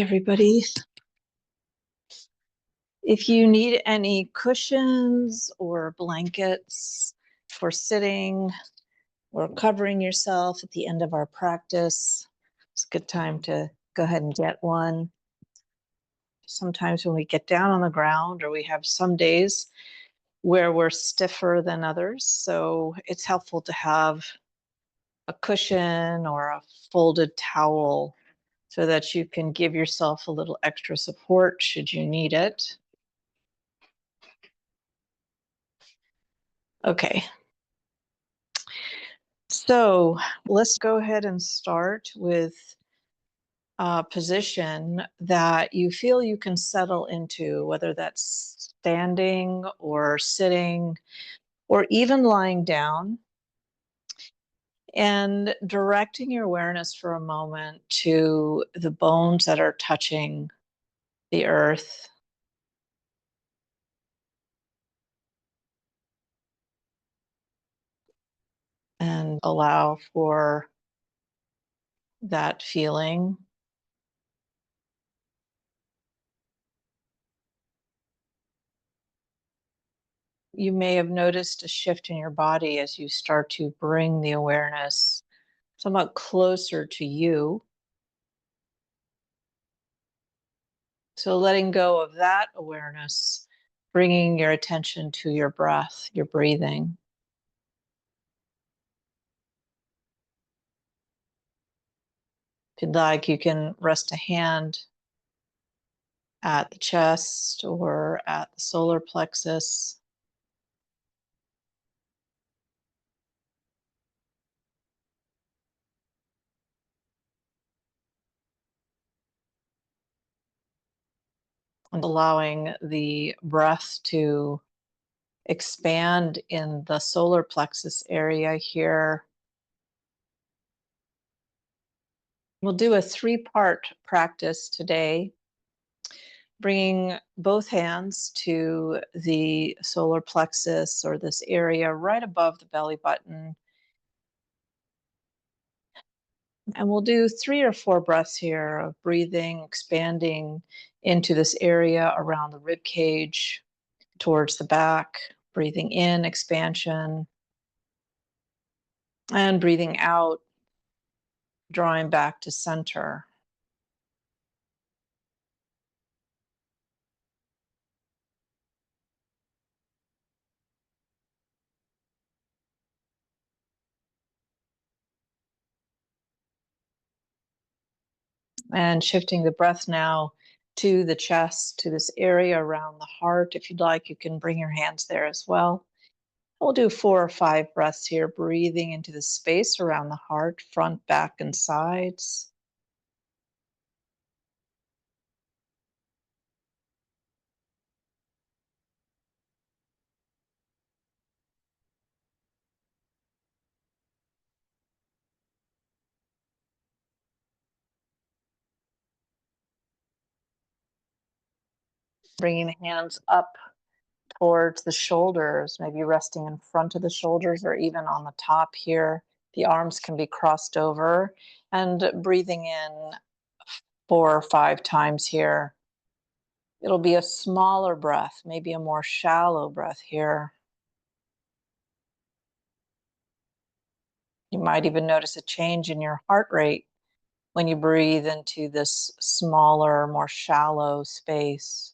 Everybody. If you need any cushions or blankets for sitting or covering yourself at the end of our practice, it's a good time to go ahead and get one. Sometimes when we get down on the ground, or we have some days where we're stiffer than others, so it's helpful to have a cushion or a folded towel so that you can give yourself a little extra support should you need it. Okay. So let's go ahead and start with a position that you feel you can settle into, whether that's standing or sitting or even lying down, and directing your awareness for a moment to the bones that are touching the earth. And allow for that feeling. You may have noticed a shift in your body as you start to bring the awareness somewhat closer to you. So letting go of that awareness, bringing your attention to your breath, your breathing. If you'd like, you can rest a hand at the chest or at the solar plexus. And allowing the breath to expand in the solar plexus area here. We'll do a 3-part practice today, bringing both hands to the solar plexus, or this area right above the belly button. And we'll do 3 or 4 breaths here of breathing, expanding into this area around the rib cage, towards the back, breathing in, expansion, and breathing out, drawing back to center. And shifting the breath now to the chest, to this area around the heart. If you'd like, you can bring your hands there as well. We'll do 4 or 5 breaths here, breathing into the space around the heart, front, back, and sides. Bringing the hands up towards the shoulders, maybe resting in front of the shoulders or even on the top here. The arms can be crossed over, and breathing in 4 or 5 times here. It'll be a smaller breath, maybe a more shallow breath here. You might even notice a change in your heart rate when you breathe into this smaller, more shallow space.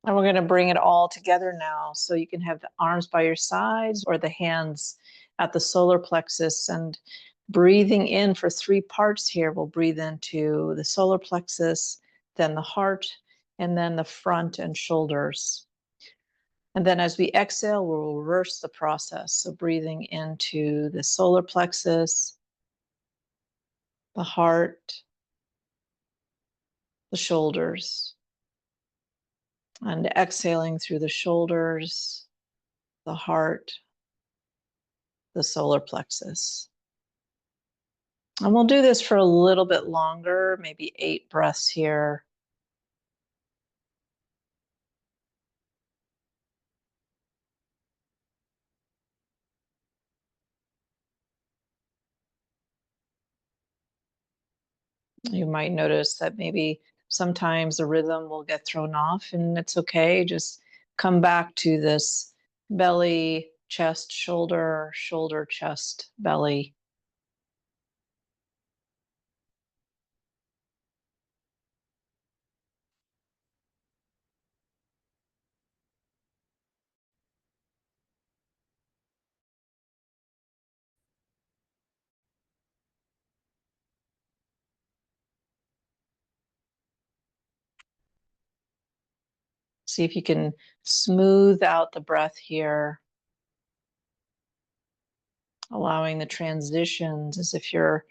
And we're going to bring it all together now. So you can have the arms by your sides or the hands at the solar plexus, and breathing in for 3 parts here. We'll breathe into the solar plexus, then the heart, and then the front and shoulders. And then as we exhale, we'll reverse the process. So breathing into the solar plexus, the heart, the shoulders, and exhaling through the shoulders, the heart, the solar plexus. And we'll do this for a little bit longer, maybe 8 breaths here. You might notice that maybe sometimes the rhythm will get thrown off, and it's okay. Just come back to this belly, chest, shoulder, shoulder, chest, belly. See if you can smooth out the breath here, allowing the transitions as if you're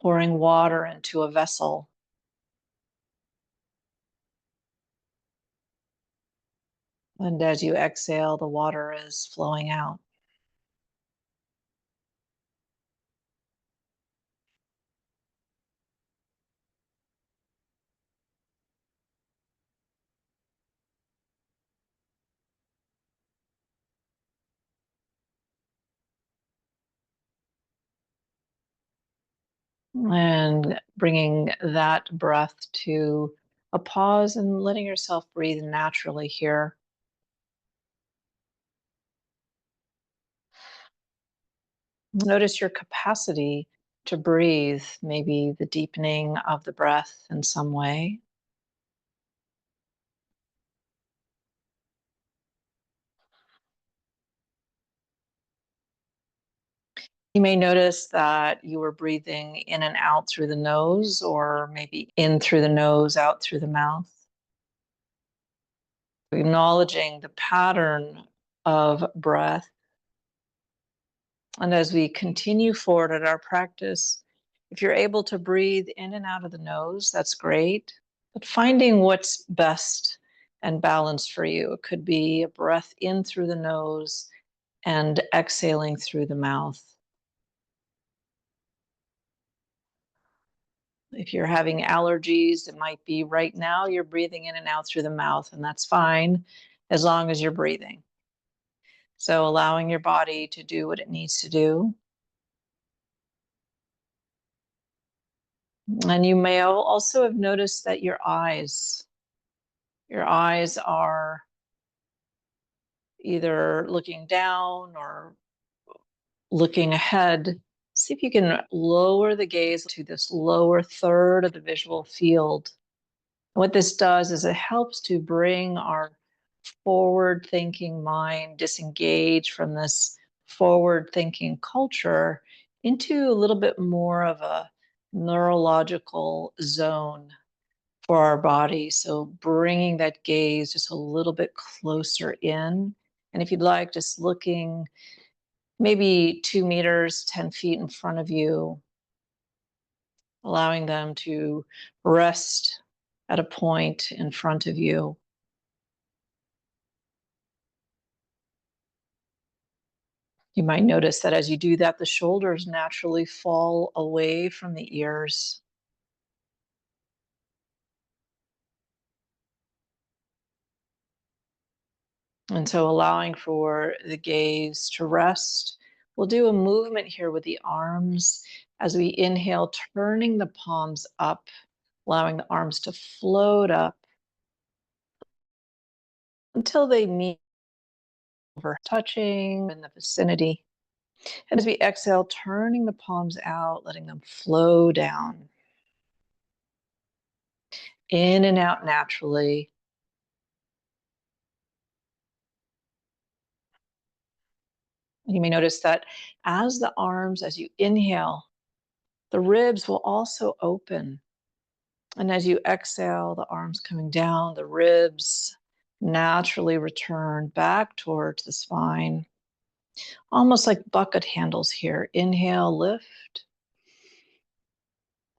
pouring water into a vessel. And as you exhale, the water is flowing out. And bringing that breath to a pause and letting yourself breathe naturally here. Notice your capacity to breathe, maybe the deepening of the breath in some way. You may notice that you were breathing in and out through the nose, or maybe in through the nose, out through the mouth. Acknowledging the pattern of breath. And as we continue forward at our practice, if you're able to breathe in and out of the nose, that's great. But finding what's best and balanced for you. It could be a breath in through the nose and exhaling through the mouth. If you're having allergies, it might be right now you're breathing in and out through the mouth, and that's fine as long as you're breathing. So allowing your body to do what it needs to do. And you may also have noticed that your eyes are either looking down or looking ahead. See if you can lower the gaze to this lower third of the visual field. What this does is it helps to bring our forward thinking mind disengage from this forward thinking culture into a little bit more of a neurological zone for our body. So bringing that gaze just a little bit closer in. And if you'd like, just looking maybe 2 meters, 10 feet in front of you, allowing them to rest at a point in front of you. You might notice that as you do that, the shoulders naturally fall away from the ears. And so allowing for the gaze to rest. We'll do a movement here with the arms as we inhale, turning the palms up, allowing the arms to float up until they meet over, touching in the vicinity. And as we exhale, turning the palms out, letting them flow down, in and out naturally. You may notice that as you inhale, the ribs will also open. And as you exhale, the arms coming down, the ribs naturally return back towards the spine, almost like bucket handles here. Inhale, lift.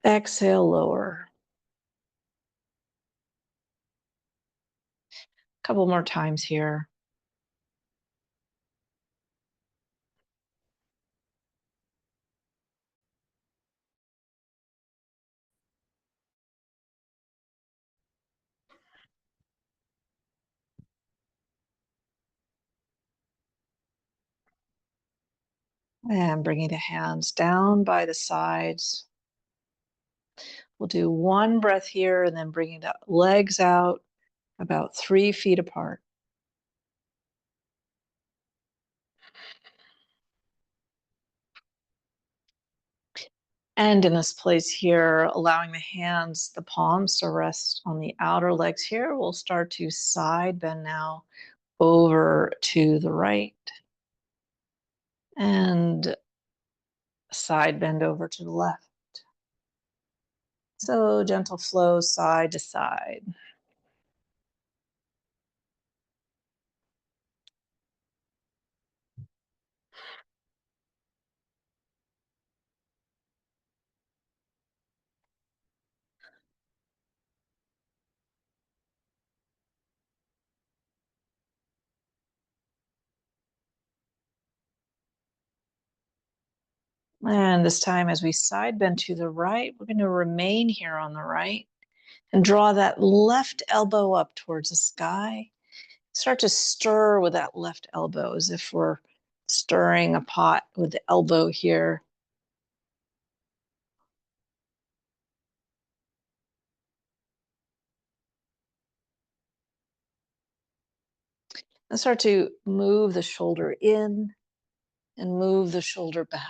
Exhale, lower. A couple more times here. And bringing the hands down by the sides. We'll do one breath here and then bringing the legs out about 3 feet apart. And in this place here, allowing the hands, the palms to rest on the outer legs here, we'll start to side bend now over to the right and side bend over to the left. So gentle flow side to side. And this time, as we side bend to the right, we're going to remain here on the right and draw that left elbow up towards the sky. Start to stir with that left elbow as if we're stirring a pot with the elbow here. And start to move the shoulder in and move the shoulder back.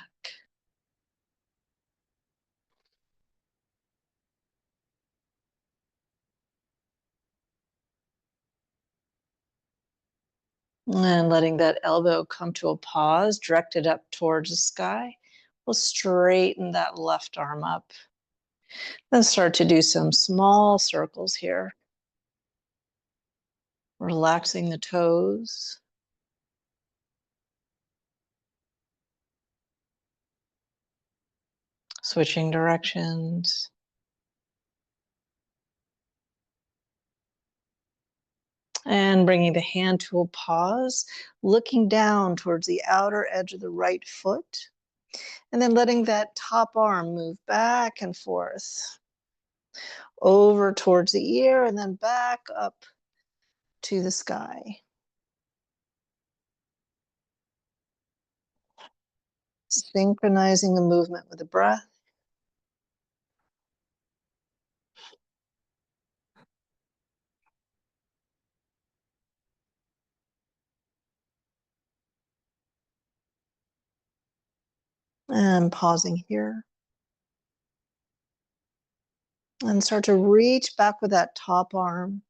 And letting that elbow come to a pause, directed up towards the sky. We'll straighten that left arm up. Then start to do some small circles here. Relaxing the toes. Switching directions. And bringing the hand to a pause, looking down towards the outer edge of the right foot. And then letting that top arm move back and forth over towards the ear and then back up to the sky. Synchronizing the movement with the breath. And pausing here. And start to reach back with that top arm.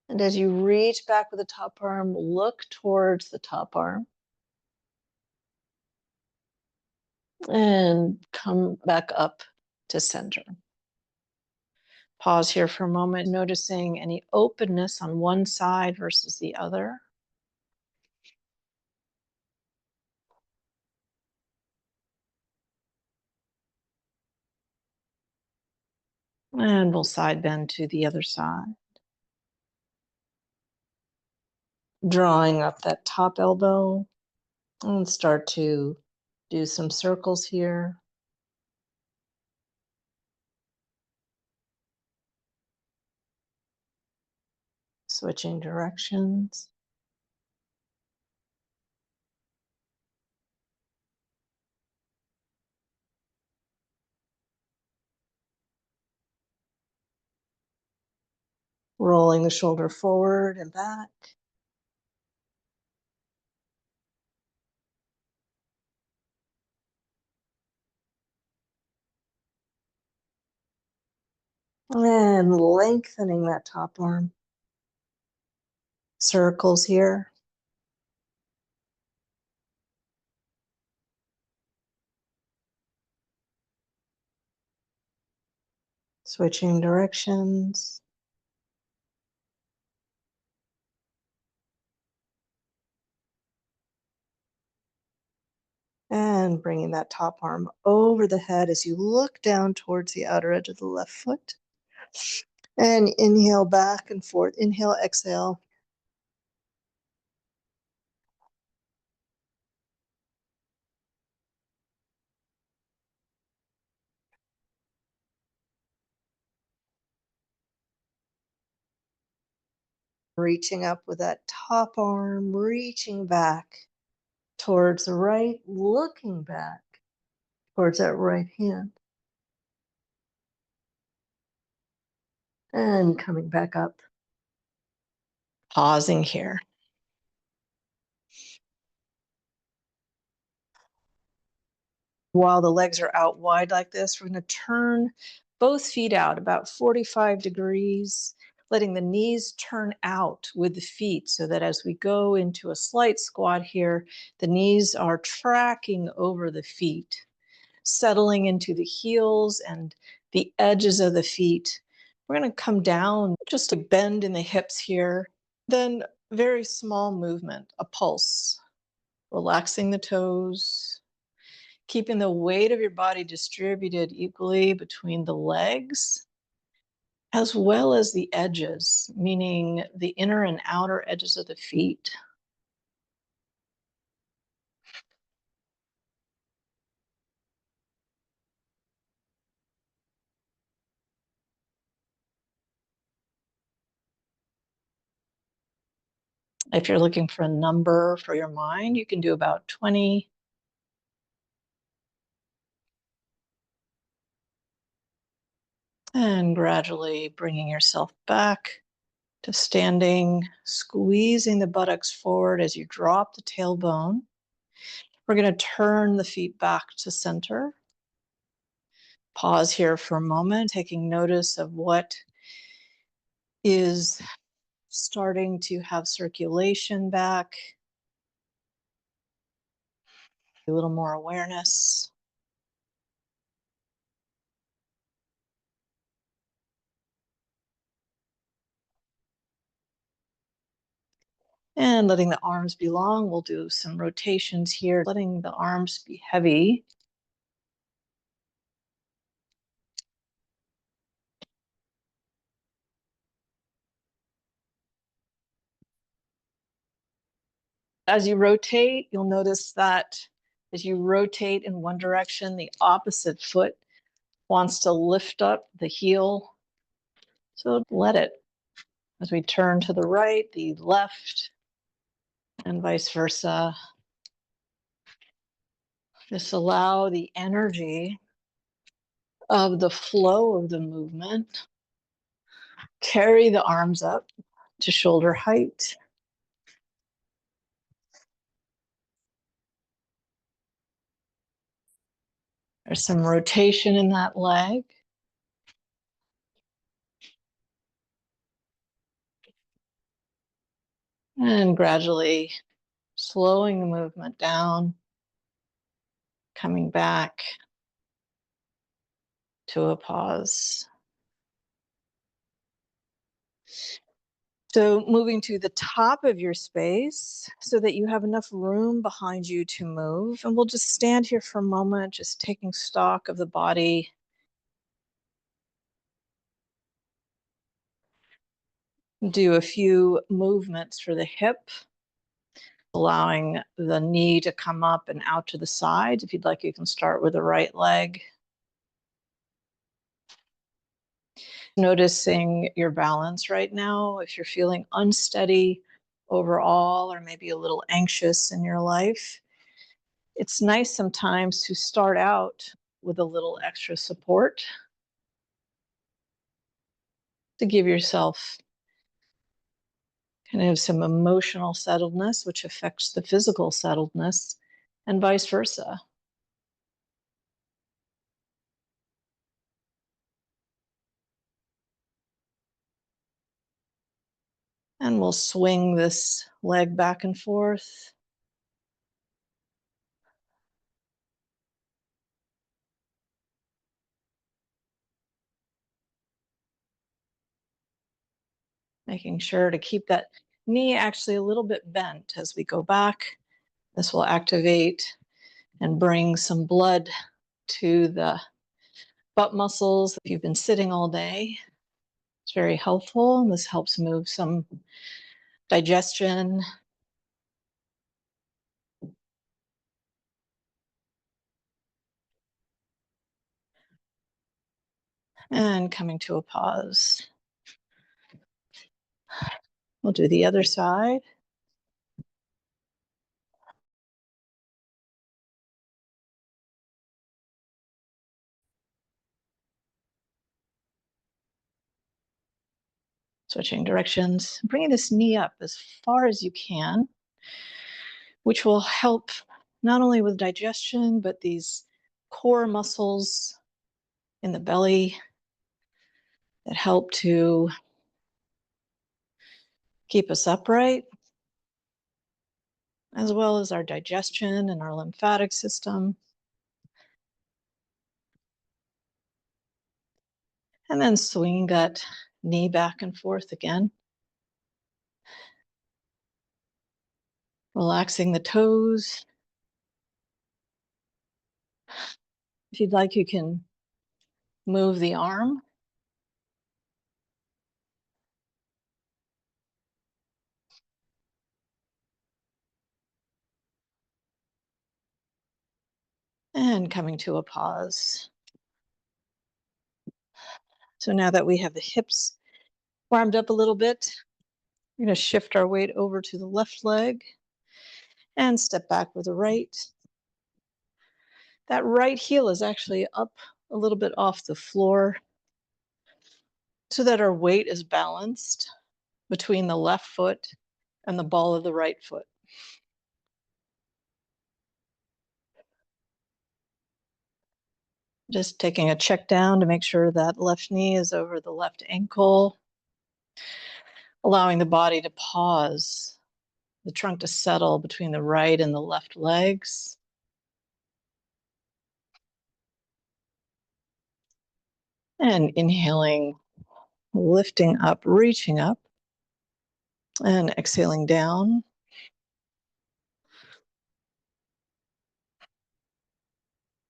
And as you reach back with the top arm, look towards the top arm. And come back up to center. Pause here for a moment, noticing any openness on one side versus the other. And we'll side bend to the other side. Drawing up that top elbow and start to do some circles here. Switching directions. Rolling the shoulder forward and back. And lengthening that top arm. Circles here. Switching directions. And bringing that top arm over the head as you look down towards the outer edge of the left foot. And inhale back and forth. Inhale, exhale. Reaching up with that top arm, reaching back towards the right, looking back towards that right hand. And coming back up. Pausing here. While the legs are out wide like this, we're going to turn both feet out about 45 degrees, letting the knees turn out with the feet so that as we go into a slight squat here, the knees are tracking over the feet, settling into the heels and the edges of the feet. We're going to come down, just a bend in the hips here. Then very small movement, a pulse, relaxing the toes, keeping the weight of your body distributed equally between the legs as well as the edges, meaning the inner and outer edges of the feet. If you're looking for a number for your mind, you can do about 20. And gradually bringing yourself back to standing, squeezing the buttocks forward as you drop the tailbone. We're going to turn the feet back to center. Pause here for a moment, taking notice of what is starting to have circulation back, a little more awareness. And letting the arms be long. We'll do some rotations here, letting the arms be heavy. As you rotate, you'll notice that as you rotate in one direction, the opposite foot wants to lift up the heel. So let it. As we turn to the right, the left, and vice versa. Just allow the energy of the flow of the movement. Carry the arms up to shoulder height. There's some rotation in that leg. And gradually slowing the movement down, coming back to a pause. So moving to the top of your space so that you have enough room behind you to move. And we'll just stand here for a moment, just taking stock of the body. Do a few movements for the hip, allowing the knee to come up and out to the side. If you'd like, you can start with the right leg. Noticing your balance right now. If you're feeling unsteady overall, or maybe a little anxious in your life, it's nice sometimes to start out with a little extra support to give yourself kind of some emotional settledness, which affects the physical settledness, and vice versa. And we'll swing this leg back and forth. Making sure to keep that knee actually a little bit bent as we go back. This will activate and bring some blood to the butt muscles. If you've been sitting all day, it's very helpful. This helps move some digestion. And coming to a pause. We'll do the other side. Switching directions, bringing this knee up as far as you can, which will help not only with digestion, but these core muscles in the belly that help to keep us upright, as well as our digestion and our lymphatic system. And then swinging that knee back and forth again. Relaxing the toes. If you'd like, you can move the arm. And coming to a pause. So now that we have the hips warmed up a little bit, we're going to shift our weight over to the left leg and step back with the right. That right heel is actually up a little bit off the floor so that our weight is balanced between the left foot and the ball of the right foot. Just taking a check down to make sure that left knee is over the left ankle, allowing the body to pause, the trunk to settle between the right and the left legs. And inhaling, lifting up, reaching up, and exhaling down.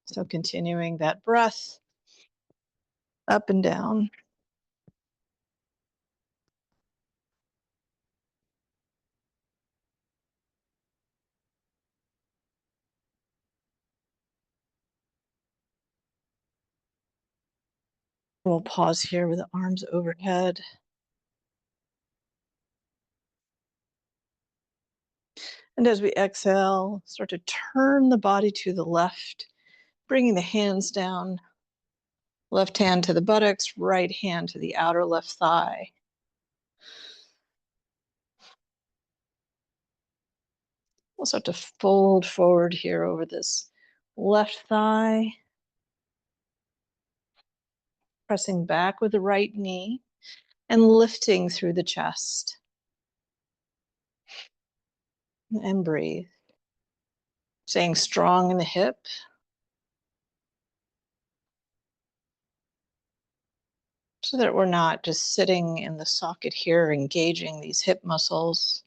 So continuing that breath up and down. We'll pause here with the arms overhead. And as we exhale, start to turn the body to the left, bringing the hands down, left hand to the buttocks, right hand to the outer left thigh. We'll start to fold forward here over this left thigh, pressing back with the right knee and lifting through the chest. And breathe. Staying strong in the hip. So that we're not just sitting in the socket here, engaging these hip muscles.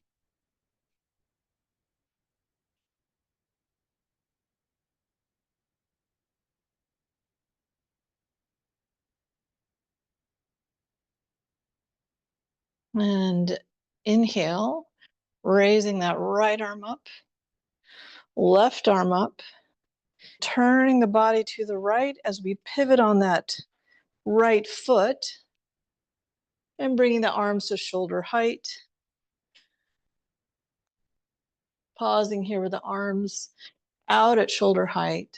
And inhale, raising that right arm up, left arm up, turning the body to the right as we pivot on that right foot and bringing the arms to shoulder height. Pausing here with the arms out at shoulder height.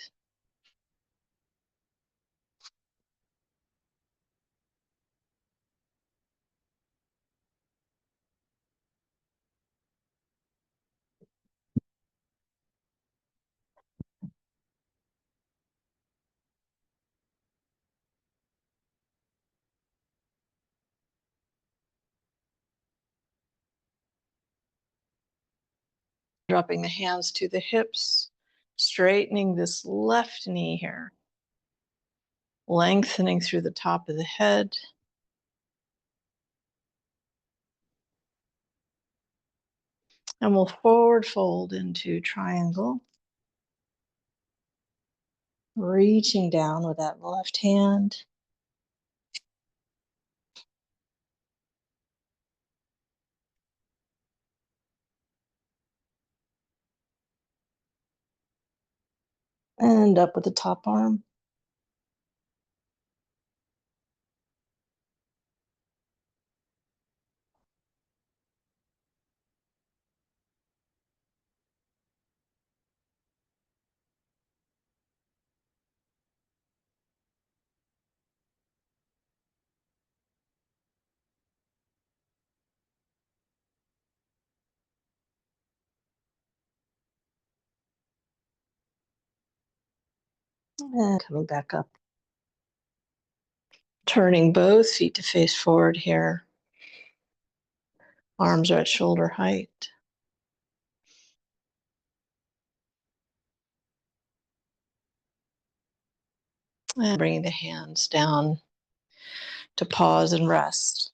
Dropping the hands to the hips, straightening this left knee here. Lengthening through the top of the head. And we'll forward fold into triangle. Reaching down with that left hand. And up with the top arm. And coming back up. Turning both feet to face forward here. Arms are at shoulder height. And bringing the hands down to pause and rest.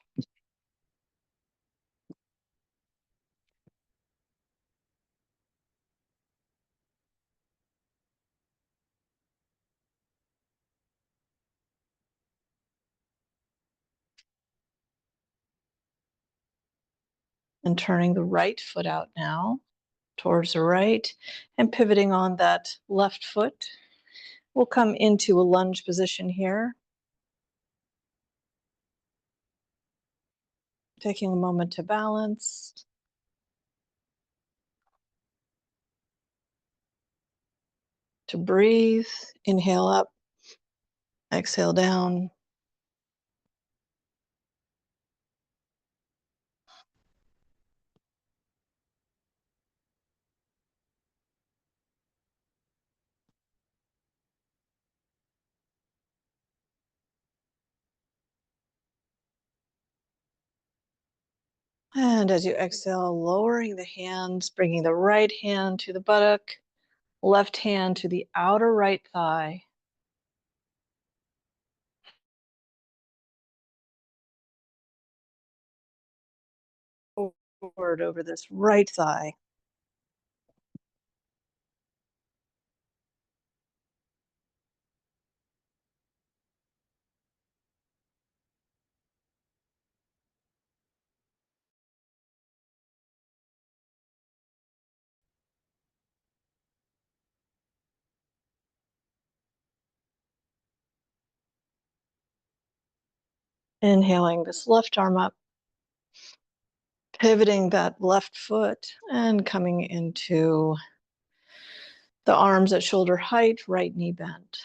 And turning the right foot out now towards the right and pivoting on that left foot. We'll come into a lunge position here. Taking a moment to balance. To breathe, inhale up, exhale down. And as you exhale, lowering the hands, bringing the right hand to the buttock, left hand to the outer right thigh. Forward over this right thigh. Inhaling this left arm up, pivoting that left foot and coming into the arms at shoulder height, right knee bent.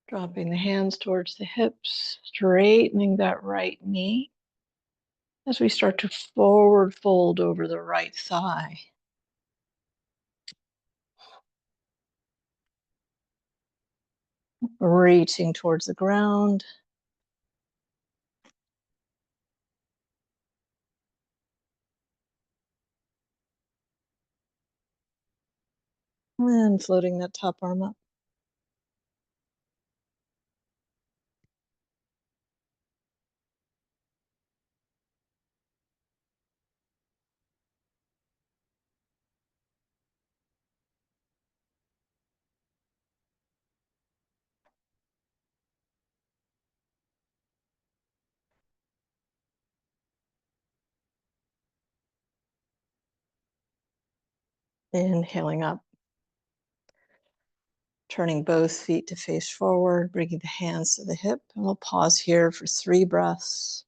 Dropping the hands towards the hips, straightening that right knee as we start to forward fold over the right thigh. Reaching towards the ground. And floating that top arm up. Inhaling up. Turning both feet to face forward, bringing the hands to the hip. And we'll pause here for 3 breaths.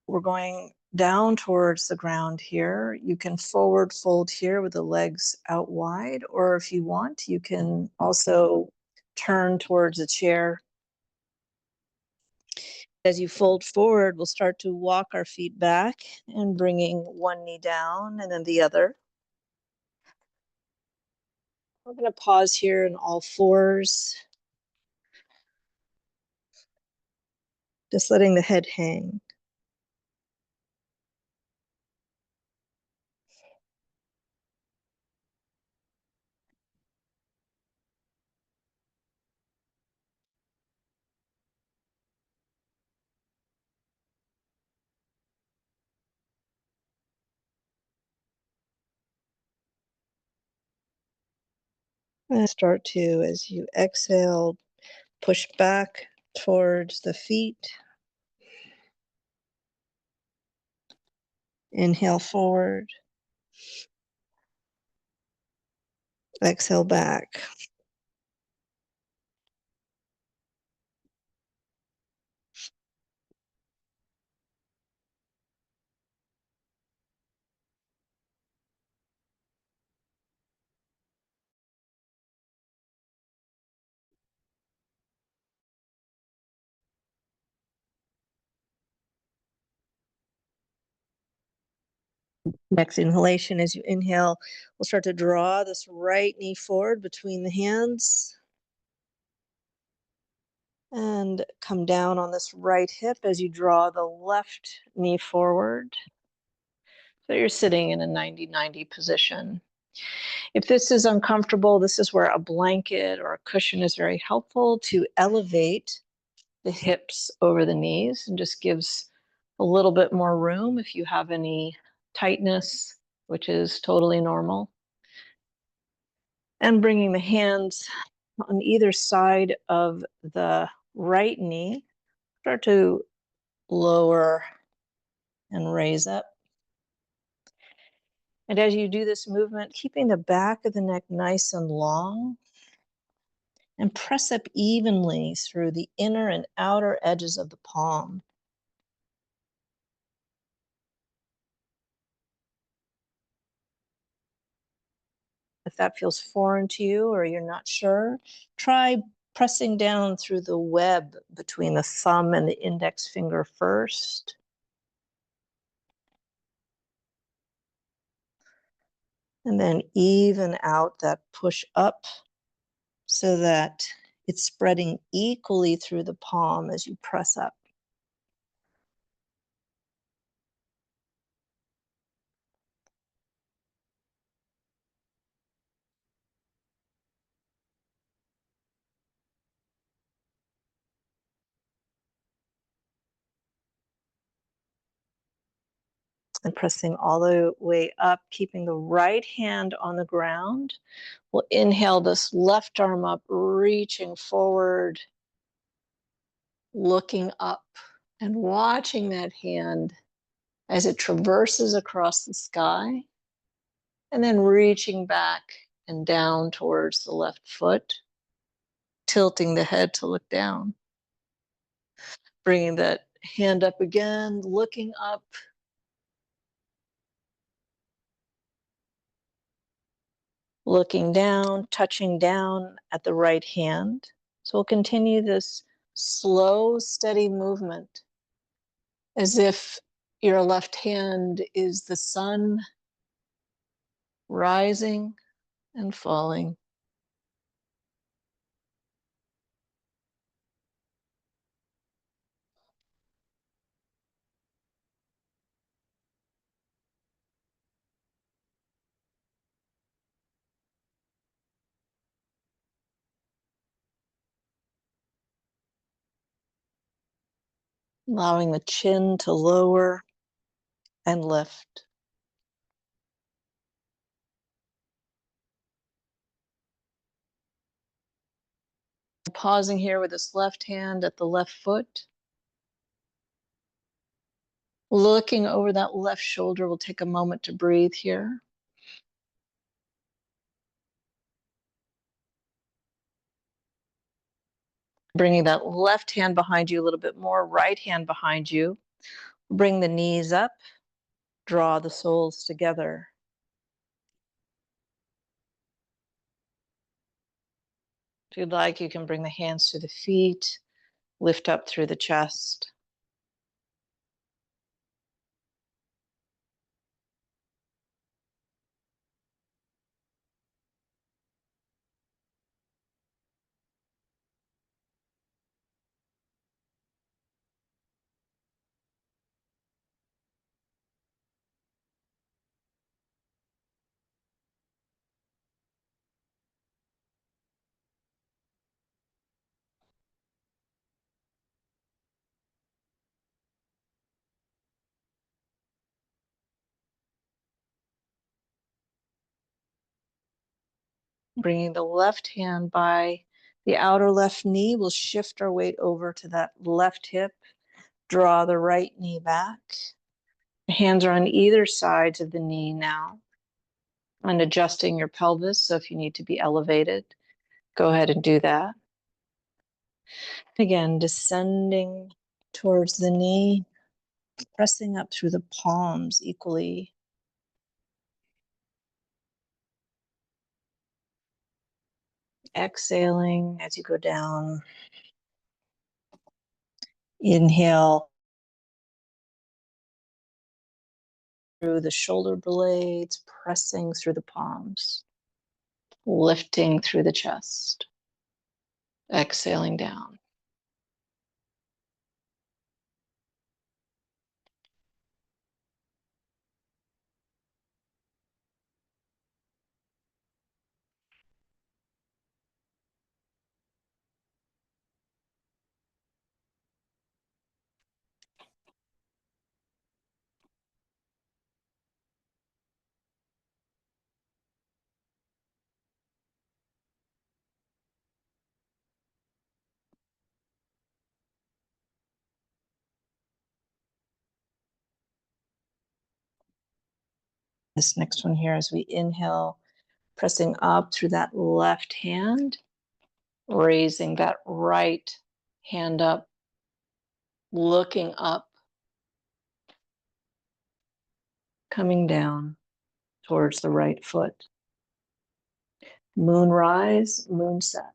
We're going down towards the ground here. You can forward fold here with the legs out wide, or if you want, you can also turn towards a chair. As you fold forward, we'll start to walk our feet back and bringing one knee down and then the other. We're going to pause here in all fours, just letting the head hang. And start to, as you exhale, push back towards the feet. Inhale forward. Exhale back. Next inhalation, as you inhale, we'll start to draw this right knee forward between the hands. And come down on this right hip as you draw the left knee forward. So you're sitting in a 90-90 position. If this is uncomfortable, this is where a blanket or a cushion is very helpful to elevate the hips over the knees and just gives a little bit more room if you have any tightness, which is totally normal. And bringing the hands on either side of the right knee, start to lower and raise up. And as you do this movement, keeping the back of the neck nice and long, and press up evenly through the inner and outer edges of the palm. If that feels foreign to you or you're not sure, try pressing down through the web between the thumb and the index finger first. And then even out that push up so that it's spreading equally through the palm as you press up. And pressing all the way up, keeping the right hand on the ground. We'll inhale this left arm up, reaching forward, looking up, and watching that hand as it traverses across the sky, and then reaching back and down towards the left foot, tilting the head to look down. Bringing that hand up again, looking up, looking down, touching down at the right hand. So we'll continue this slow, steady movement as if your left hand is the sun rising and falling. Allowing the chin to lower and lift. Pausing here with this left hand at the left foot. Looking over that left shoulder, we'll take a moment to breathe here. Bringing that left hand behind you a little bit more, right hand behind you. Bring the knees up, draw the soles together. If you'd like, you can bring the hands to the feet, lift up through the chest. Bringing the left hand by the outer left knee, we'll shift our weight over to that left hip. Draw the right knee back. Hands are on either sides of the knee now. And adjusting your pelvis. So if you need to be elevated, go ahead and do that. Again, descending towards the knee, pressing up through the palms equally. Exhaling as you go down. Inhale through the shoulder blades, pressing through the palms, lifting through the chest. Exhaling down. This next one here, as we inhale, pressing up through that left hand, raising that right hand up, looking up, coming down towards the right foot. Moon rise, moon set.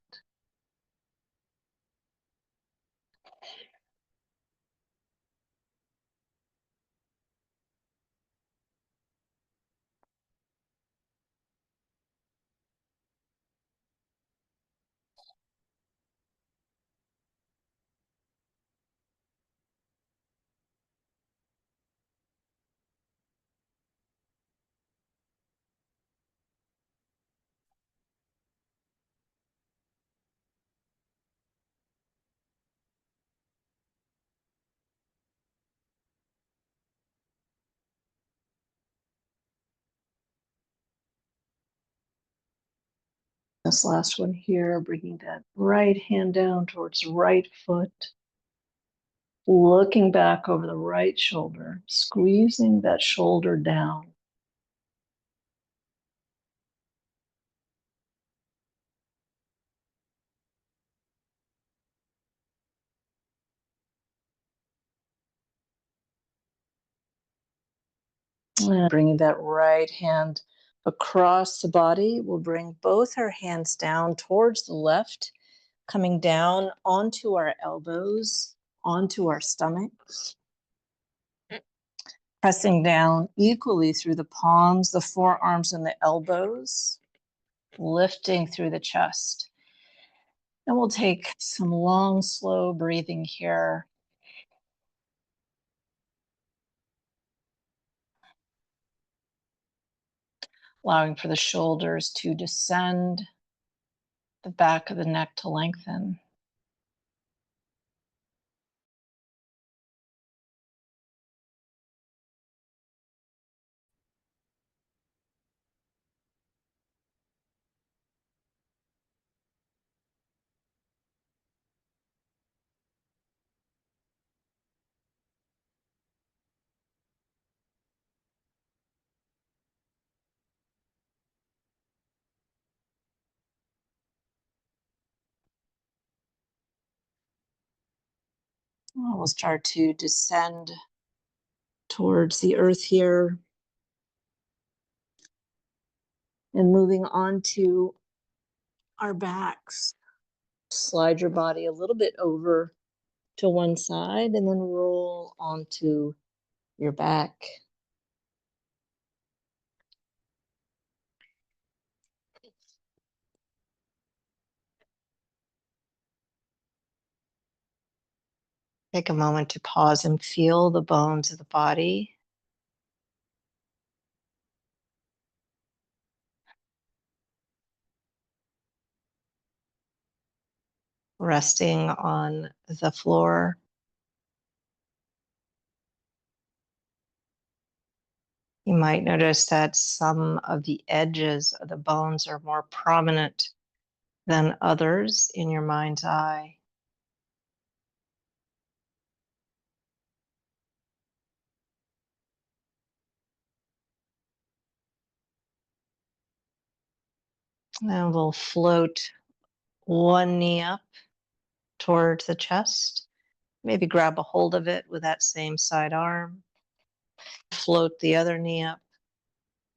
This last one here, bringing that right hand down towards the right foot, looking back over the right shoulder, squeezing that shoulder down. And bringing that right hand across the body, we'll bring both our hands down towards the left, coming down onto our elbows, onto our stomachs, pressing down equally through the palms, the forearms, and the elbows, lifting through the chest. And we'll take some long, slow breathing here. Allowing for the shoulders to descend, the back of the neck to lengthen. We'll start to descend towards the earth here and moving on to our backs. Slide your body a little bit over to one side and then roll onto your back. Take a moment to pause and feel the bones of the body. Resting on the floor. You might notice that some of the edges of the bones are more prominent than others in your mind's eye. And we'll float one knee up towards the chest. Maybe grab a hold of it with that same side arm. Float the other knee up.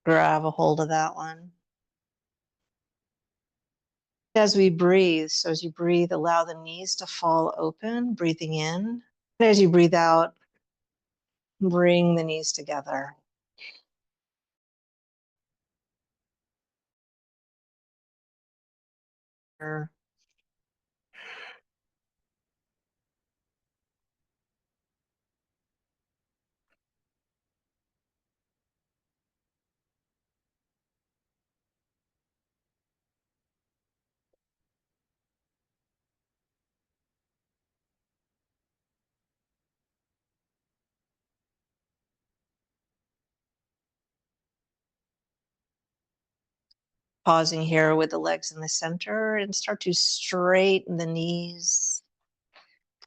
Grab a hold of that one. As we breathe, so as you breathe, allow the knees to fall open, breathing in. As you breathe out, bring the knees together. Pausing here with the legs in the center and start to straighten the knees,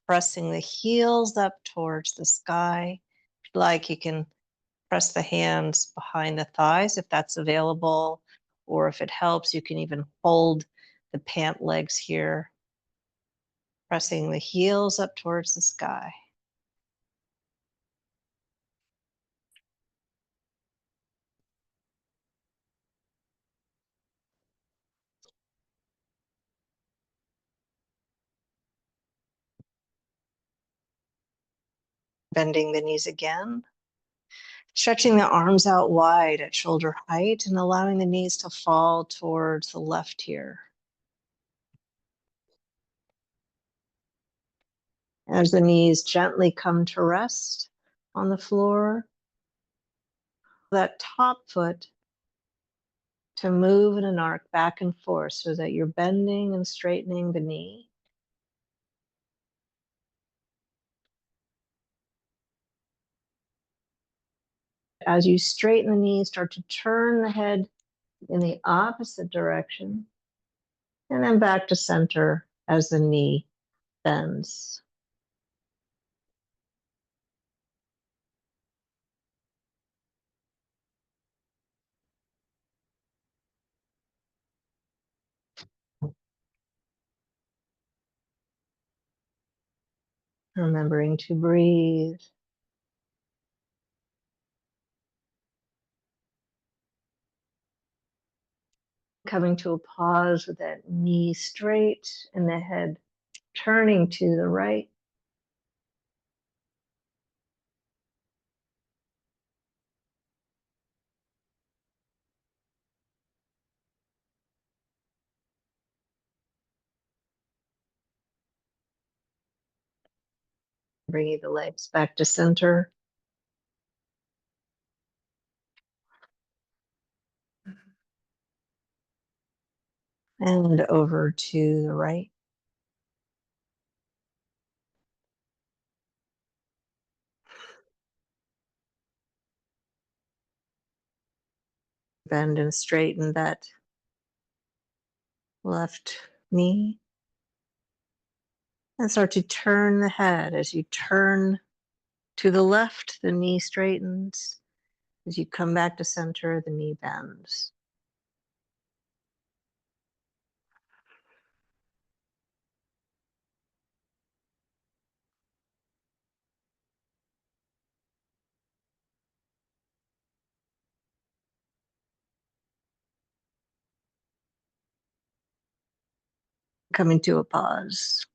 pressing the heels up towards the sky. If you like, you can press the hands behind the thighs if that's available, or if it helps, you can even hold the pant legs here, pressing the heels up towards the sky. Bending the knees again. Stretching the arms out wide at shoulder height and allowing the knees to fall towards the left here. As the knees gently come to rest on the floor, that top foot to move in an arc back and forth so that you're bending and straightening the knee. As you straighten the knee, start to turn the head in the opposite direction and then back to center as the knee bends. Remembering to breathe. Coming to a pause with that knee straight and the head turning to the right. Bringing the legs back to center. And over to the right. Bend and straighten that left knee. And start to turn the head. As you turn to the left, the knee straightens. As you come back to center, the knee bends. Coming to a pause.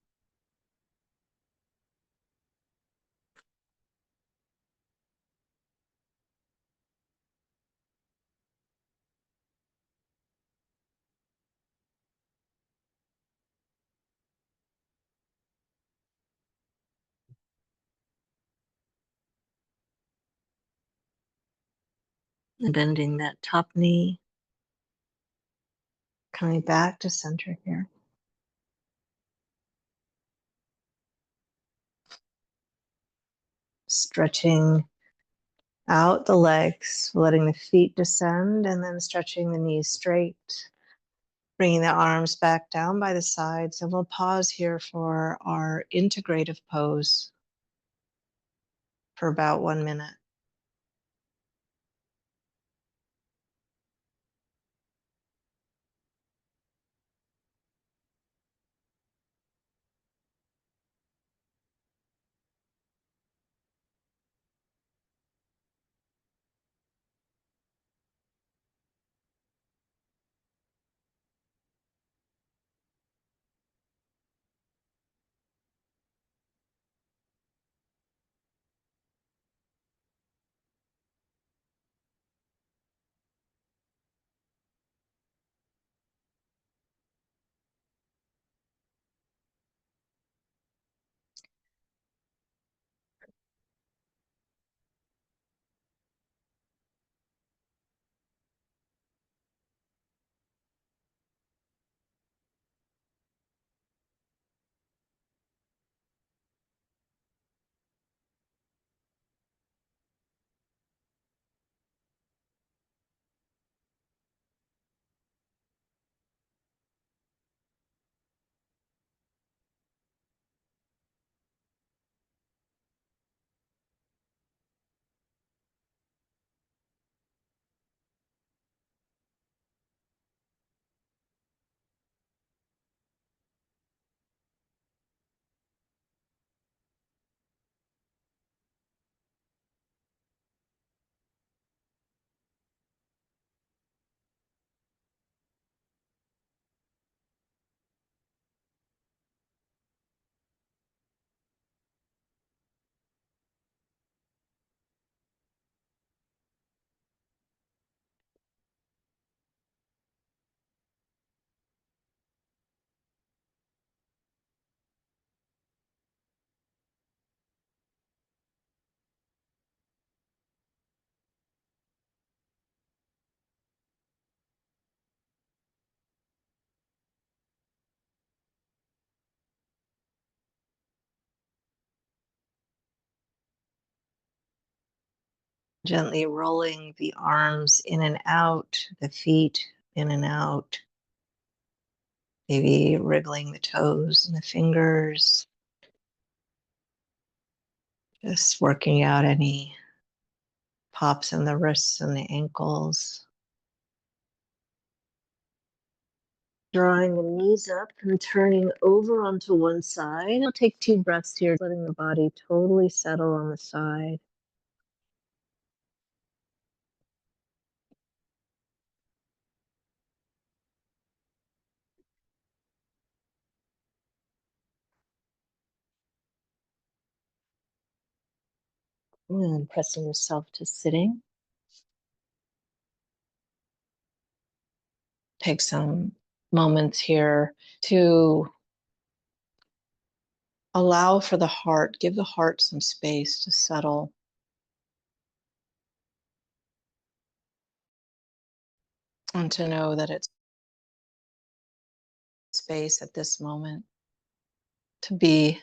And bending that top knee. Coming back to center here. Stretching Out the legs, letting the feet descend and then stretching the knees straight. Bringing the arms back down by the sides, and we'll pause here for our integrative pose for about 1 minute. Gently rolling the arms in and out, the feet in and out, maybe wriggling the toes and the fingers, just working out any pops in the wrists and the ankles. Drawing the knees up and turning over onto one side. I'll take 2 breaths here, letting the body totally settle on the side. And pressing yourself to sitting. Take some moments here to allow for the heart, give the heart some space to settle. And to know that it's space at this moment to be.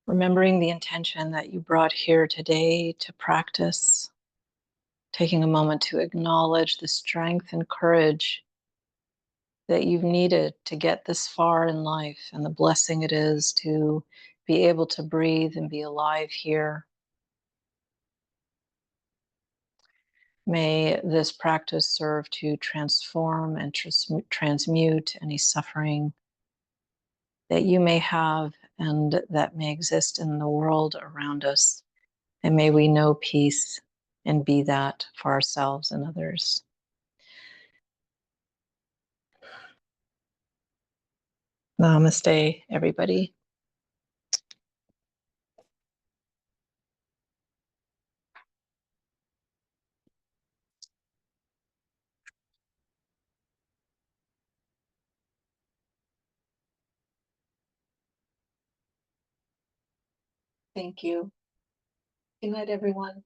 Remembering the intention that you brought here today to practice, taking a moment to acknowledge the strength and courage that you've needed to get this far in life and the blessing it is to be able to breathe and be alive here. May this practice serve to transform and transmute any suffering that you may have and that may exist in the world around us. And may we know peace and be that for ourselves and others. Namaste, everybody. Thank you. Good night, everyone.